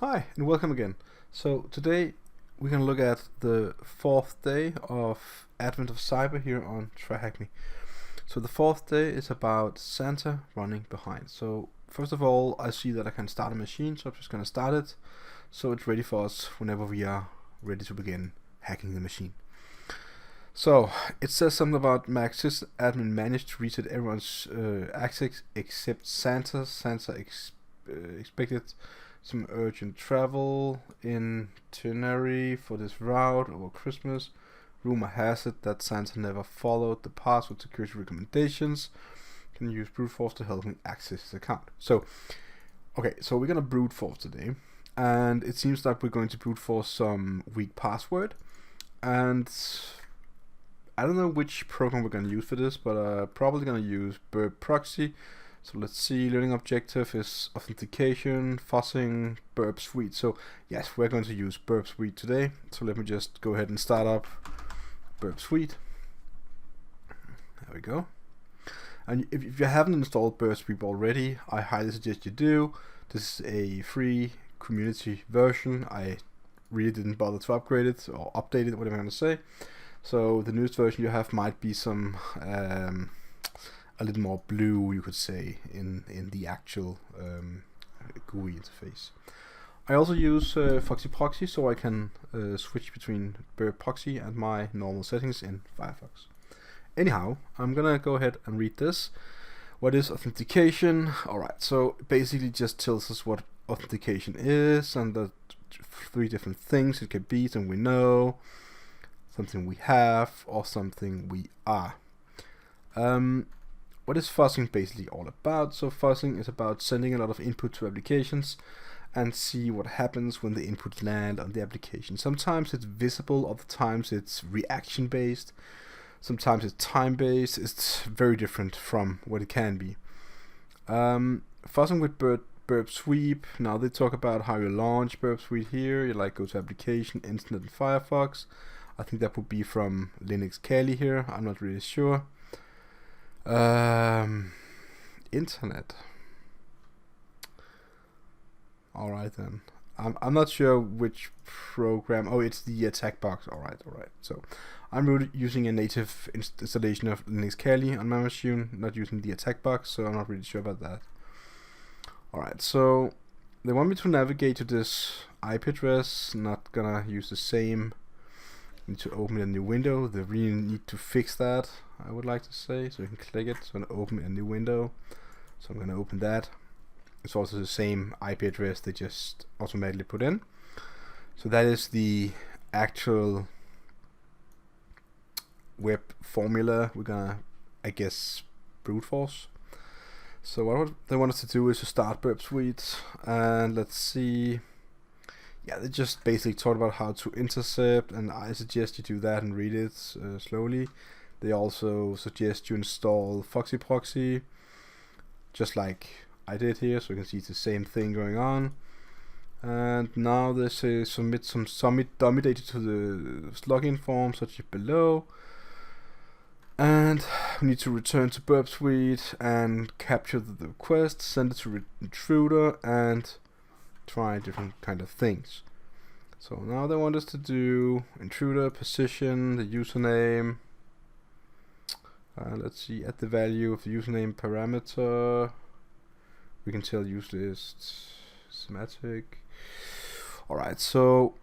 Hi and welcome again. So today we're going to look at the fourth day of Advent of Cyber here on TryHackMe. So the fourth day is about Santa running behind. So first of all, I see that I can start a machine, so I'm just going to start it so it's ready for us whenever we are ready to begin hacking the machine. So it says something about my sysadmin managed to reset everyone's access except Santa's. Santa expected some urgent travel itinerary for this route over Christmas. Rumor has it that Santa never followed the password security recommendations. Can use brute force to help him access his account. So, okay, so we're gonna brute force today, and it seems like we're going to brute force some weak password. And I don't know which program we're gonna use for this, but probably gonna use Burp proxy. So let's see, learning objective is authentication, fuzzing, Burp suite. So yes, we're going to use Burp suite today. So let me just go ahead and start up Burp suite. There we go. And if you haven't installed Burp suite already, I highly suggest you do. This is a free community version. I really didn't bother to upgrade it or update it, whatever I'm going to say. So the newest version you have might be some a little more blue, you could say, in the actual GUI interface. I also use Foxy Proxy, so I can switch between Burp Proxy and my normal settings in Firefox. Anyhow, I'm gonna go ahead and read this. What is authentication? Alright, so it basically just tells us what authentication is and the three different things it could be: something we know, something we have, or something we are. What is fuzzing basically all about? So fuzzing is about sending a lot of input to applications and see what happens when the input land on the application. Sometimes it's visible, other times it's reaction based, sometimes it's time based. It's very different from what it can be. Fuzzing with Burp sweep. Now they talk about how you launch Burp sweep here. You like go to application, internet, and Firefox. I think that would be from Linux Kali here. I'm not really sure. Internet. Alright then. I'm not sure which program. Oh, it's the attack box. Alright. So I'm using a native installation of Linux Kali on my machine, not using the attack box, so I'm not really sure about that. Alright, so they want me to navigate to this IP address. Not gonna use the same. Need to open a new window. They really need to fix that, I would like to say. So you can click it, so I'm gonna open a new window. So I'm gonna open that. It's also the same IP address they just automatically put in. So that is the actual web formula we're gonna, I guess, brute force. So what they want us to do is to start Burp Suite, and let's see. Yeah, they just basically talk about how to intercept, and I suggest you do that and read it slowly. They also suggest you install Foxy Proxy, just like I did here, so you can see it's the same thing going on. And now they say submit dummy data to the login form such as below. And we need to return to Burp Suite and capture the request, send it to Intruder, and try different kind of things. So now they want us to do Intruder, position, the username. Let's see, add the value of the username parameter. We can tell use list, semantic. Alright, so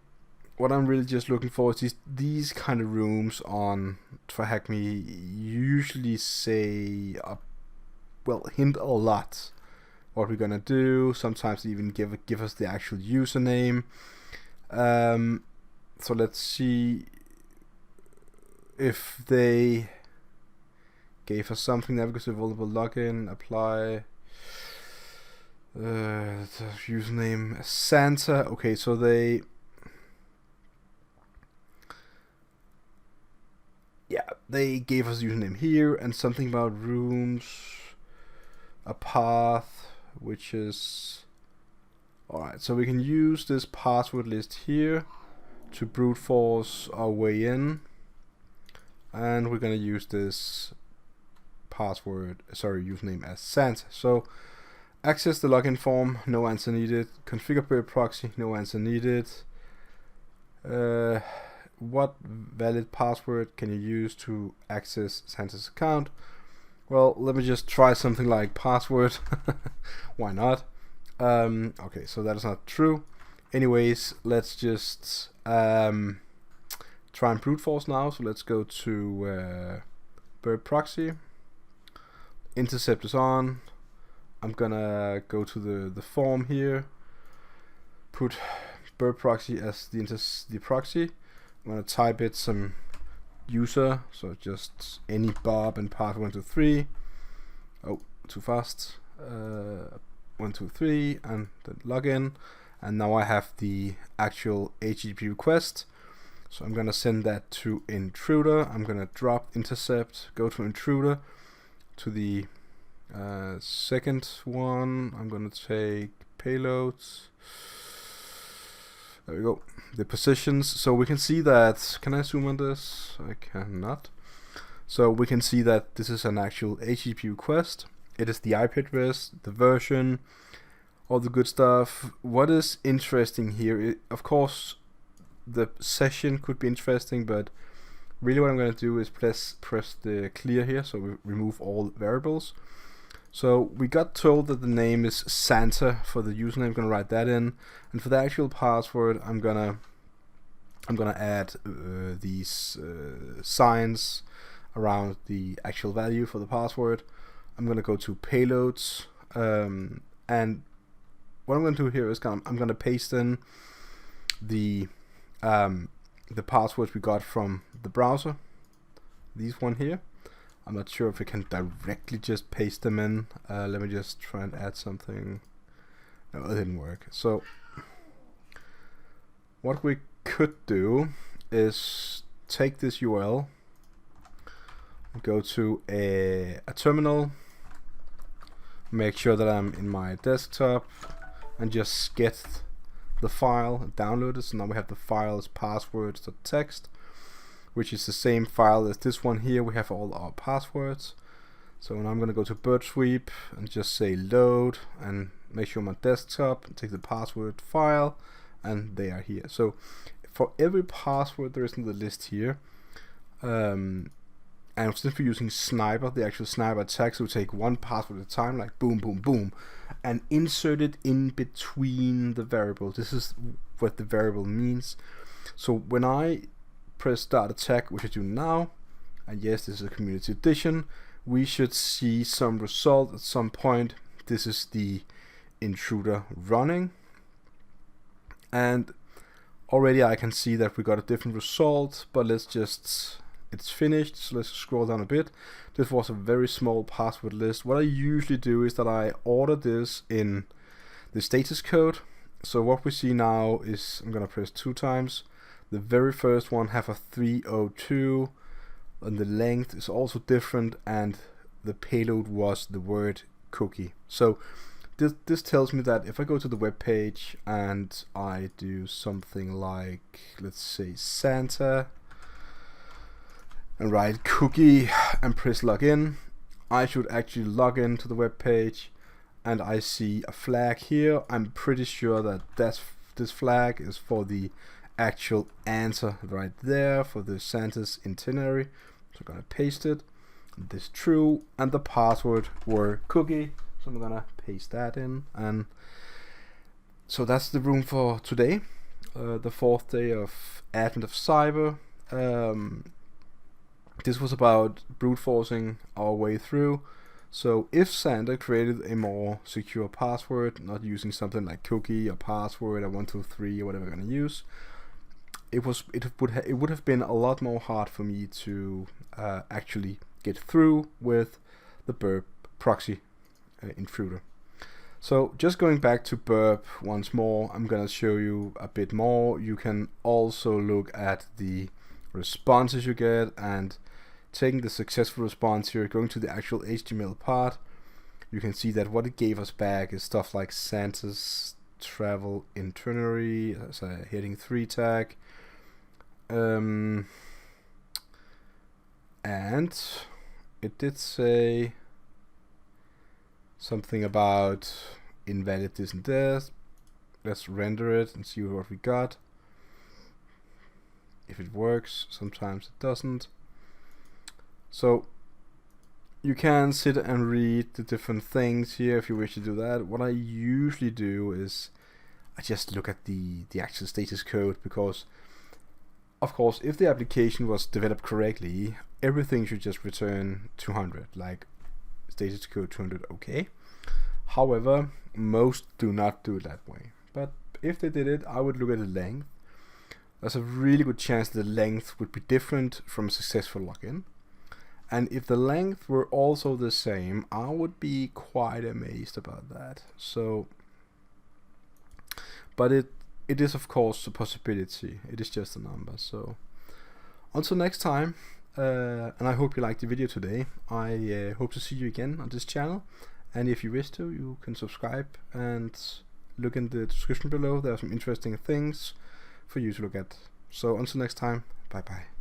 what I'm really just looking for is these kind of rooms on TryHackMe usually say, hint a lot what we're gonna do. Sometimes even give us the actual username. So let's see if they gave us something. Navigate to available login, apply the username Santa. Okay, so they gave us the username here and something about rooms, a path, which is alright. So we can use this password list here to brute force our way in, and we're gonna use this username as Santa. So access the login form, no answer needed. Configure Burp proxy, no answer needed. What valid password can you use to access Santa's account? Well, let me just try something like password. Why not? Okay, so that is not true. Anyways, let's just try and brute force now. So let's go to Burp proxy. Intercept is on. I'm gonna go to the form here. Put Burp proxy as the proxy. I'm gonna type it some user, so just any Bob and password 1 2 3. Oh, too fast. 1 2 3 and then login. And now I have the actual HTTP request. So I'm gonna send that to Intruder. I'm gonna drop intercept, go to Intruder, to the second one. I'm gonna take payloads. There we go. The positions. So we can see that. Can I zoom on this? I cannot. So we can see that this is an actual HTTP request. It is the IP address, the version, all the good stuff. What is interesting here, of course, the session could be interesting, but really what I'm going to do is press the clear here, so we remove all variables. So we got told that the name is Santa for the username. I'm going to write that in, and for the actual password, I'm gonna add these signs around the actual value for the password. I'm going to go to payloads, and what I'm going to do here is I'm going to paste in the passwords we got from the browser. These one here. I'm not sure if we can directly just paste them in. Let me just try and add something. No, it didn't work. So what we could do is take this URL, go to a terminal, make sure that I'm in my desktop, and just get the file, download it. So now we have the file as passwords.txt, which is the same file as this one here. We have all our passwords. So now I'm going to go to Burp Sweep and just say load and make sure I'm on desktop and take the password file, and they are here. So for every password there is in the list here, and since we're using Sniper, the actual Sniper attack, so we take one password at a time, like boom, boom, boom, and insert it in between the variables. This is what the variable means. So when I press start attack, which I do now, and yes, this is a community edition, we should see some result at some point. This is the intruder running, and already I can see that we got a different result, but it's finished, so let's scroll down a bit. This was a very small password list. What I usually do is that I order this in the status code. So what we see now is, I'm gonna press 2 times. The very first one have a 302, and the length is also different, and the payload was the word cookie. So this tells me that if I go to the web page and I do something like, let's say Santa, and write cookie and press login, I should actually log into the web page, and I see a flag here. I'm pretty sure that this flag is for the actual answer right there for the Santa's itinerary. So I'm gonna paste it, this true, and the password were cookie. So I'm gonna paste that in, and so that's the room for today, the 4th day of Advent of Cyber. This was about brute forcing our way through. So if Santa created a more secure password, not using something like cookie or password or 1 2 3 or whatever we're gonna use, it would have been a lot more hard for me to actually get through with the Burp proxy intruder. So just going back to Burp once more, I'm gonna show you a bit more. You can also look at the responses you get, and taking the successful response here, going to the actual HTML part, you can see that what it gave us back is stuff like Santa's travel itinerary as a heading 3 tag, and it did say something about invalid this and this. Let's render it and see what we got. If it works, sometimes it doesn't. So you can sit and read the different things here if you wish to do that. What I usually do is I just look at the actual status code, because of course if the application was developed correctly, everything should just return 200, like status code 200, okay. However, most do not do it that way. But if they did it, I would look at the length. There's a really good chance the length would be different from a successful login. And if the length were also the same, I would be quite amazed about that. So, but it is of course a possibility. It is just a number. So until next time, and I hope you liked the video today. I hope to see you again on this channel. And if you wish to, you can subscribe and look in the description below. There are some interesting things for you to look at. So until next time, bye bye.